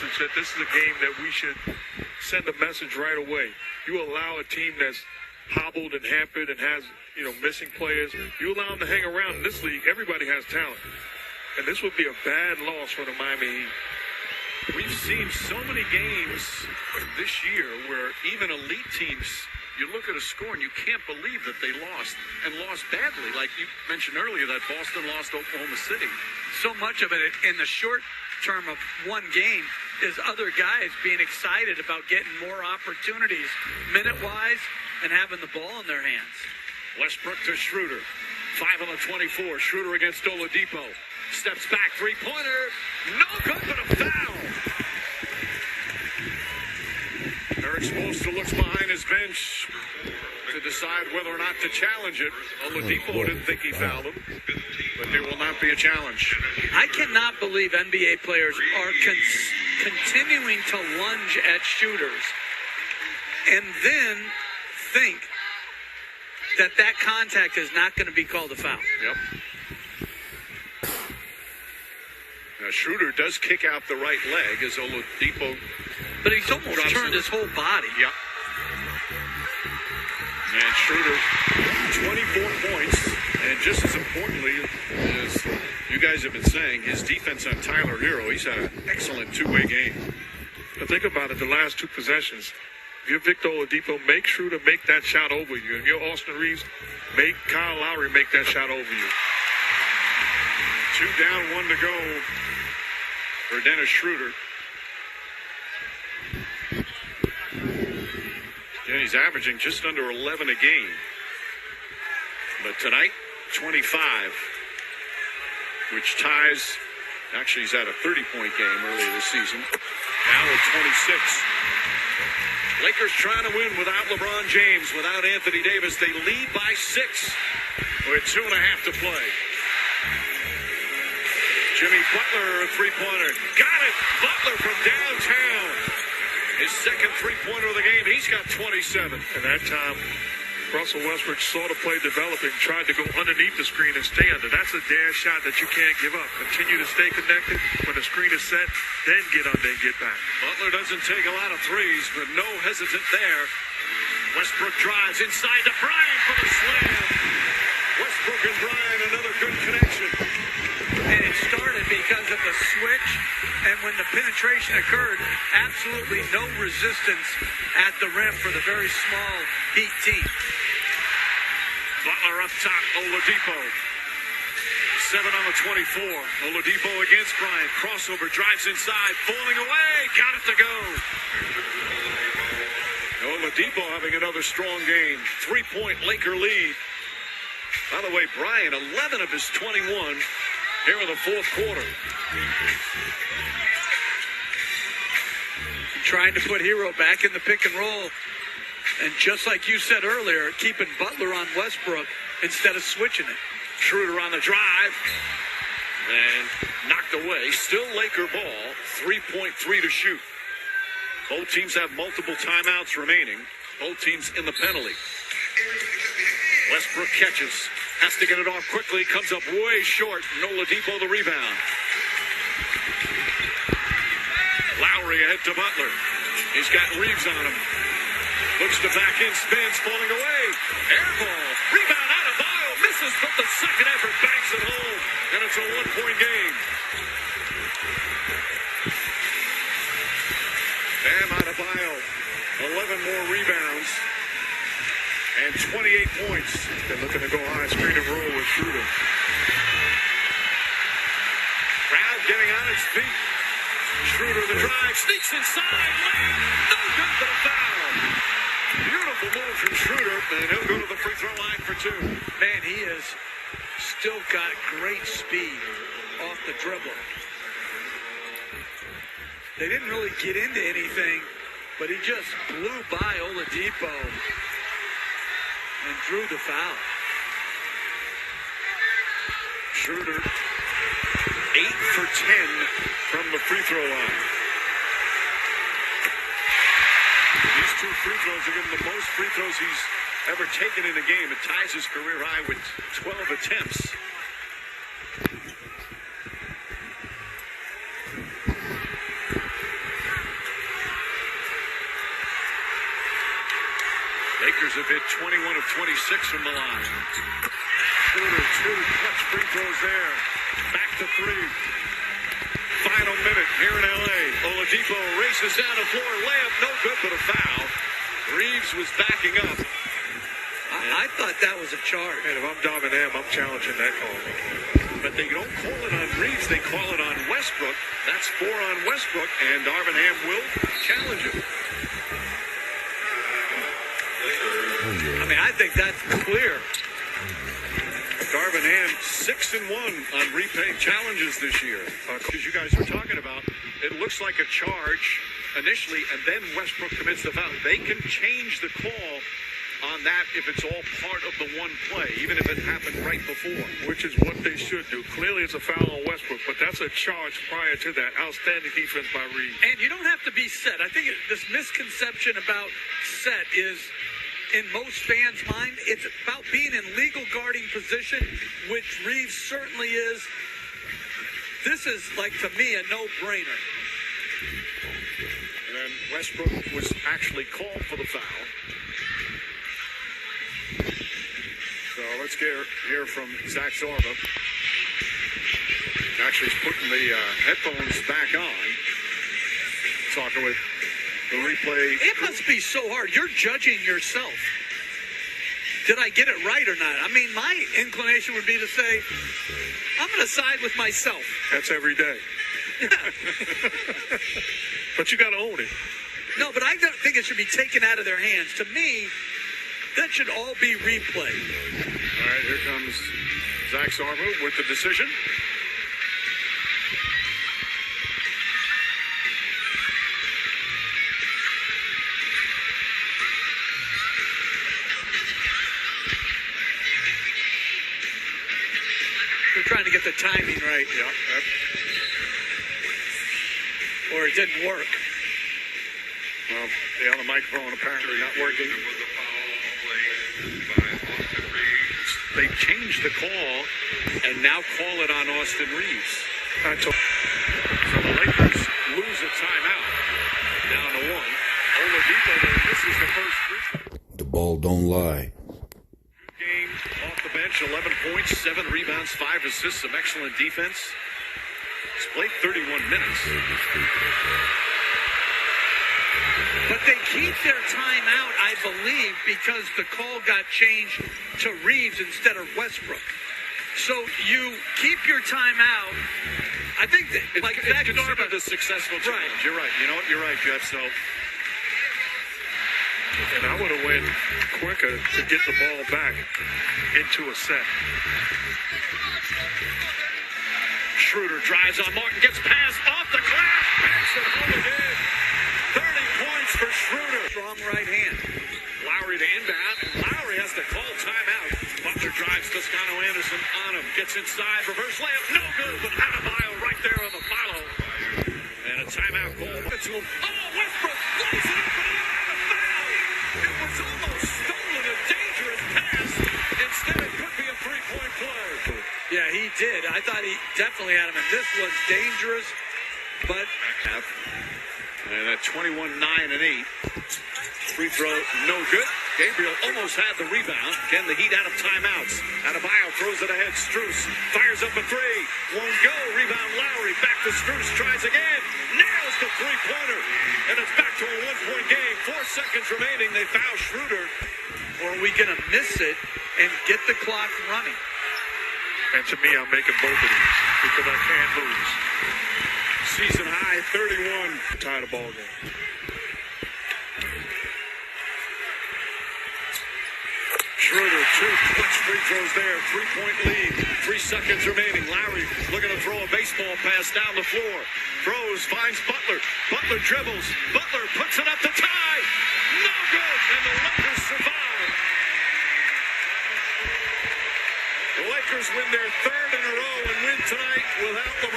message that this is a game that we should send a message right away. You allow a team that's hobbled and hampered and has, missing players. You allow them to hang around. In this league, everybody has talent. And this would be a bad loss for the Miami Heat. We've seen so many games this year where even elite teams, you look at a score and you can't believe that they lost, and lost badly. Like you mentioned earlier, that Boston lost Oklahoma City. So much of it in the short term of one game is other guys being excited about getting more opportunities minute-wise and having the ball in their hands. Westbrook to Schroeder. 5 on the 24. Schroeder against Oladipo. Steps back, three-pointer. No good, but a foul. Eric Spoelstra looks behind his bench to decide whether or not to challenge it. Oladipo didn't think he fouled him, but there will not be a challenge. I cannot believe NBA players are continuing to lunge at shooters and then think that contact is not going to be called a foul. Yep. Now, Schroeder does kick out the right leg as Oladipo. But he's almost turned his whole body. Yep. And Schroeder, 24 points. And just as importantly, as you guys have been saying, his defense on Tyler Hero, he's had an excellent two-way game. But think about it, the last two possessions. If you're Victor Oladipo, make Schroeder make that shot over you. If you're Austin Reeves, make Kyle Lowry make that shot over you. 2 down, 1 to go for Dennis Schroeder. And he's averaging just under 11 a game. But tonight, 25, which ties, actually he's had a 30-point game earlier this season. Now at 26. Lakers trying to win without LeBron James, without Anthony Davis. They lead by 6 with 2.5 to play. Jimmy Butler, a three-pointer. Got it! Butler from downtown. His second three-pointer of the game. He's got 27. And that time, Russell Westbrook saw the play developing, tried to go underneath the screen and stay under. That's a dash shot that you can't give up. Continue to stay connected. When the screen is set, then get under and get back. Butler doesn't take a lot of threes, but no hesitant there. Westbrook drives inside to Bryant for the slam. Westbrook and Bryant, another good connection. And it started because of the switch, and when the penetration occurred, absolutely no resistance at the rim for the very small Heat team. Butler up top, Oladipo. 7 on the 24. Oladipo against Bryant. Crossover, drives inside, falling away. Got it to go. Oladipo having another strong game. 3-point Laker lead. By the way, Bryant, 11 of his 21 here in the fourth quarter. Trying to put Hero back in the pick and roll. And just like you said earlier, keeping Butler on Westbrook instead of switching it. Schroeder on the drive. And knocked away. Still Laker ball. 3.3 to shoot. Both teams have multiple timeouts remaining. Both teams in the penalty. Westbrook catches. Has to get it off quickly. Comes up way short. Oladipo the rebound. Lowry ahead to Butler. He's got Reeves on him. Looks to back in, spins, falling away. Air ball. Rebound out of Bio. Misses, but the second effort banks it home. And it's a 1-point game. Bam Adebayo. 11 more rebounds. And 28 points. They're looking to go high screen and roll with Schroeder. Crowd getting on its feet. Schroeder the drive, sneaks inside, lane, no good but a foul. Beautiful move from Schroeder, and he'll go to the free throw line for 2. Man, he has still got great speed off the dribble. They didn't really get into anything, but he just blew by Oladipo and drew the foul. Schroeder, 8 for 10 from the free throw line. These 2 free throws are giving the most free throws he's ever taken in a game. It ties his career high with 12 attempts. Lakers have hit 21 of 26 from the line. Schroeder, 2 clutch free throws there. Back to 3. Final minute here in L.A. Oladipo races down the floor. Layup, no good, but a foul. Reeves was backing up. I thought that was a charge. And if I'm Dom and M, I'm challenging that call. But they don't call it on Reeves. They call it on Westbrook. That's 4 on Westbrook, and Darvin Ham will challenge it. I mean, I think that's clear. Darvin Ham 6-1 on repay challenges this year. As you guys were talking about, it looks like a charge initially, and then Westbrook commits the foul. They can change the call on that if it's all part of the one play, even if it happened right before. Which is what they should do. Clearly, it's a foul on Westbrook, but that's a charge prior to that. Outstanding defense by Reeves. And you don't have to be set. I think this misconception about set is, in most fans' mind, it's about being in legal guarding position, which Reeves certainly is. This is, like, to me, a no-brainer. And then Westbrook was actually called for the foul. So let's hear from Zach Zarba. Actually, he's putting the headphones back on. Talking with the replay. It must be so hard. You're judging yourself. Did I get it right or not? I mean, my inclination would be to say, I'm going to side with myself. That's every day. But you got to own it. No, but I don't think it should be taken out of their hands. To me, that should all be replayed. All right, here comes Zach Zarba with the decision. They're trying to get the timing right. Yeah. Or it didn't work. Well, the other microphone apparently not working. They changed the call and now call it on Austin Reeves. So the Lakers lose a timeout. Down to 1. Oladipo misses the first free throw. The ball don't lie. Game off the bench, 11 points, 7 rebounds, 5 assists, some excellent defense. He's played 31 minutes. But they keep their timeout, I believe, because the call got changed to Reeves instead of Westbrook. So you keep your timeout. I think that, like Zach considered Zarba, a successful challenge. Right. You're right. You know what? You're right, Jeff. So, And I would have went quicker to get the ball back into a set. Schroeder drives on Martin, gets passed off the glass, pass it home again. 30 points for Schroeder. strong right hand. Lowry to inbound, and Lowry has to call timeout. Butler drives Toscano Anderson on him, gets inside, reverse layup, no good, but Adebayo right there on the follow. And a timeout call. To him. Oh, Westbrook lays it up and a foul. It was almost stolen, a dangerous pass. Instead, it could be a three-point play. Yeah, he did. I thought he definitely had him, and this was dangerous, but And at 21, 9, and 8. Free throw, no good. Gabriel almost had the rebound. Again, the Heat out of timeouts. Adebayo throws it ahead. Strus fires up a 3. Won't go. Rebound Lowry. Back to Strus. Tries again. Nails the three-pointer. And it's back to a one-point game. 4 seconds remaining. They foul Schroeder. or are we going to miss it and get the clock running? And to me, I'm making both of these because I can't lose. Season high, 31. Tie the ball game. Schroeder, 2 clutch free throws there. 3-point lead. 3 seconds remaining. Lowry looking to throw a baseball pass down the floor. Throws, finds Butler. Butler dribbles. Butler puts it up to tie. No good. And the Lakers survive. The Lakers win their 3rd in a row and win tonight without LeBron.